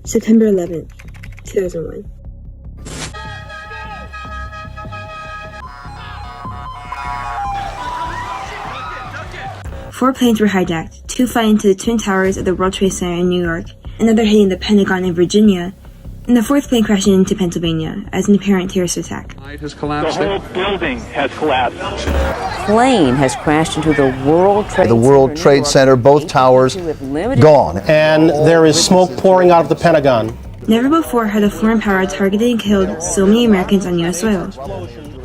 September 11th, 2001. Four planes were hijacked, 2 flying into the Twin Towers of the World Trade Center in New York, another hitting the Pentagon in Virginia, and the 4th plane crashing into Pennsylvania as an apparent terrorist attack. Has collapsed. The whole building has collapsed. Plane has crashed into the World Trade Center. The World Trade Center, both towers gone. And there is smoke pouring out of the Pentagon. Never before had a foreign power targeted and killed so many Americans on U.S. soil.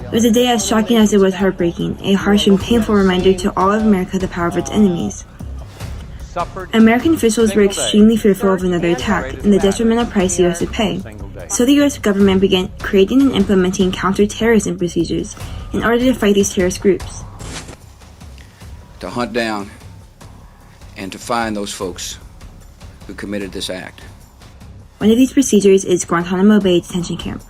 It was a day as shocking as it was heartbreaking, a harsh and painful reminder to all of America the power of its enemies. American officials were extremely fearful of another attack and the detrimental price the U.S. would pay, so the U.S. government began creating and implementing counter-terrorism procedures in order to fight these terrorist groups. To hunt down and to find those folks who committed this act. One of these procedures is Guantanamo Bay Detention Camp.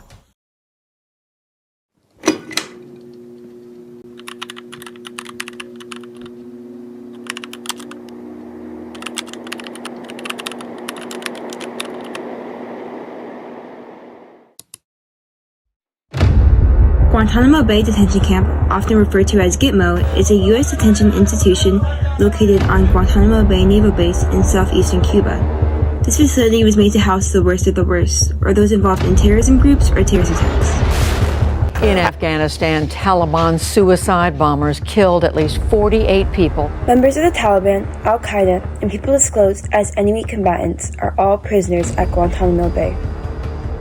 Guantanamo Bay Detention Camp, often referred to as Gitmo, is a U.S. detention institution located on Guantanamo Bay Naval Base in southeastern Cuba. This facility was made to house the worst of the worst, or those involved in terrorism groups or terrorist attacks. In Afghanistan, Taliban suicide bombers killed at least 48 people. Members of the Taliban, Al-Qaeda, and people disclosed as enemy combatants are all prisoners at Guantanamo Bay.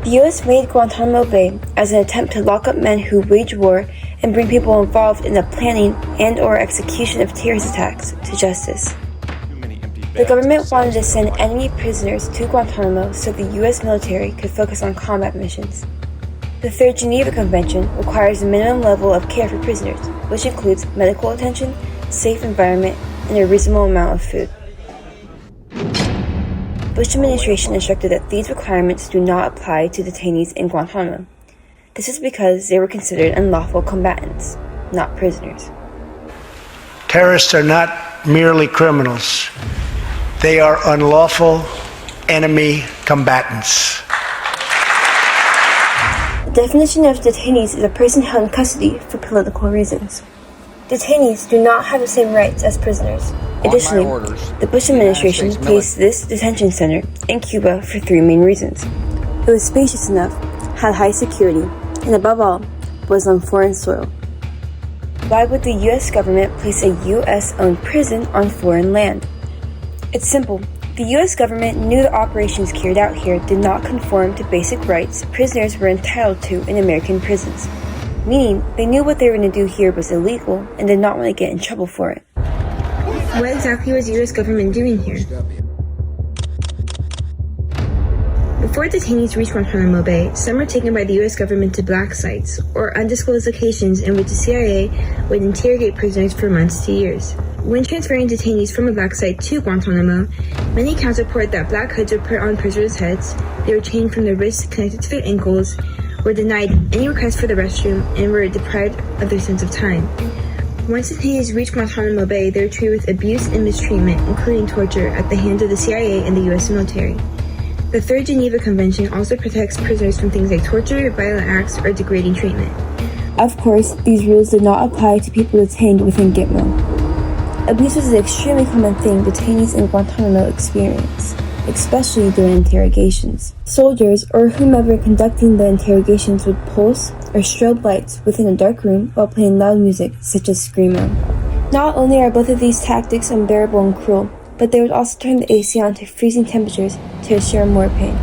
The U.S. made Guantanamo Bay as an attempt to lock up men who wage war and bring people involved in the planning and/or execution of terrorist attacks to justice. The government wanted to send enemy prisoners to Guantanamo so the U.S. military could focus on combat missions. The Third Geneva Convention requires a minimum level of care for prisoners, which includes medical attention, safe environment, and a reasonable amount of food. Bush administration instructed that these requirements do not apply to detainees in Guantanamo. This is because they were considered unlawful combatants, not prisoners. Terrorists are not merely criminals. They are unlawful enemy combatants. The definition of detainees is a person held in custody for political reasons. Detainees do not have the same rights as prisoners. Additionally, the Bush administration placed this detention center in Cuba for 3 main reasons. It was spacious enough, had high security, and above all, was on foreign soil. Why would the U.S. government place a U.S.-owned prison on foreign land? It's simple. The U.S. government knew the operations carried out here did not conform to basic rights prisoners were entitled to in American prisons, meaning they knew what they were going to do here was illegal and did not want to get in trouble for it. What exactly was the U.S. government doing here? Before detainees reached Guantanamo Bay, some were taken by the U.S. government to black sites, or undisclosed locations in which the CIA would interrogate prisoners for months to years. When transferring detainees from a black site to Guantanamo, many accounts report that black hoods were put on prisoners' heads, they were chained from their wrists connected to their ankles, were denied any request for the restroom, and were deprived of their sense of time. Once detainees reached Guantanamo Bay, they were treated with abuse and mistreatment, including torture, at the hands of the CIA and the U.S. military. The Third Geneva Convention also protects prisoners from things like torture, violent acts, or degrading treatment. Of course, these rules did not apply to people detained within Gitmo. Abuse was an extremely common thing detainees in Guantanamo experience, especially during interrogations. Soldiers, or whomever conducting the interrogations, would pulse or strobe lights within a dark room while playing loud music such as Screamo. Not only are both of these tactics unbearable and cruel, but they would also turn the AC on to freezing temperatures to assure more pain.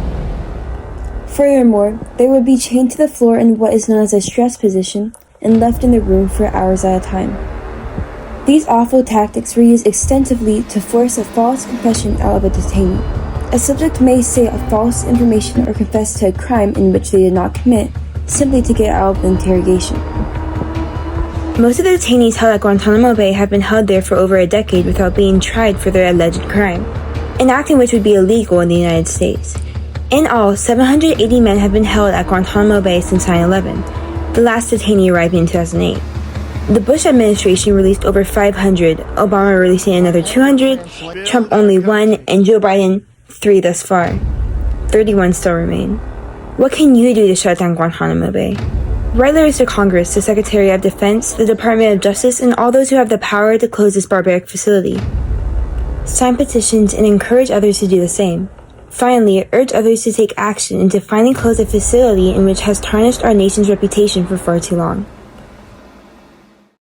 Furthermore, they would be chained to the floor in what is known as a stress position and left in the room for hours at a time. These awful tactics were used extensively to force a false confession out of a detainee. A subject may say a false information or confess to a crime in which they did not commit, simply to get out of the interrogation. Most of the detainees held at Guantanamo Bay have been held there for over a decade without being tried for their alleged crime, an act in which would be illegal in the United States. In all, 780 men have been held at Guantanamo Bay since 9/11, the last detainee arriving in 2008. The Bush administration released over 500, Obama releasing another 200, Trump only 1, and Joe Biden 3 thus far. 31 still remain. What can you do to shut down Guantanamo Bay? Write letters to Congress, the Secretary of Defense, the Department of Justice, and all those who have the power to close this barbaric facility. Sign petitions and encourage others to do the same. Finally, urge others to take action and to finally close a facility in which has tarnished our nation's reputation for far too long.